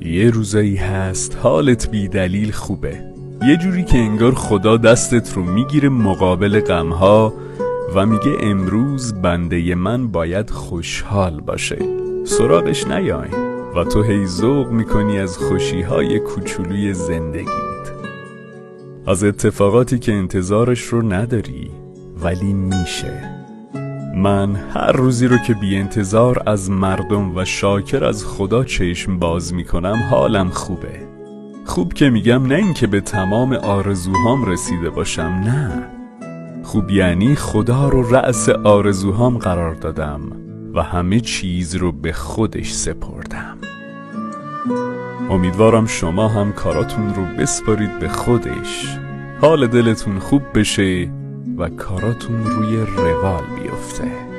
یه روزایی هست حالت بی دلیل خوبه، یه جوری که انگار خدا دستت رو میگیره مقابل غمها و میگه امروز بنده من باید خوشحال باشه، سراغش نیای و تو هی ذوق میکنی از خوشیهای کوچولوی زندگیت، از اتفاقاتی که انتظارش رو نداری ولی میشه. من هر روزی رو که بی انتظار از مردم و شاکر از خدا چشم باز میکنم حالم خوبه. خوب که میگم نه این که به تمام آرزوهام رسیده باشم، نه، خوب یعنی خدا رو رأس آرزوهام قرار دادم و همه چیز رو به خودش سپردم. امیدوارم شما هم کاراتون رو بسپارید به خودش، حال دلتون خوب بشه و کاراتون روی روال بیفته.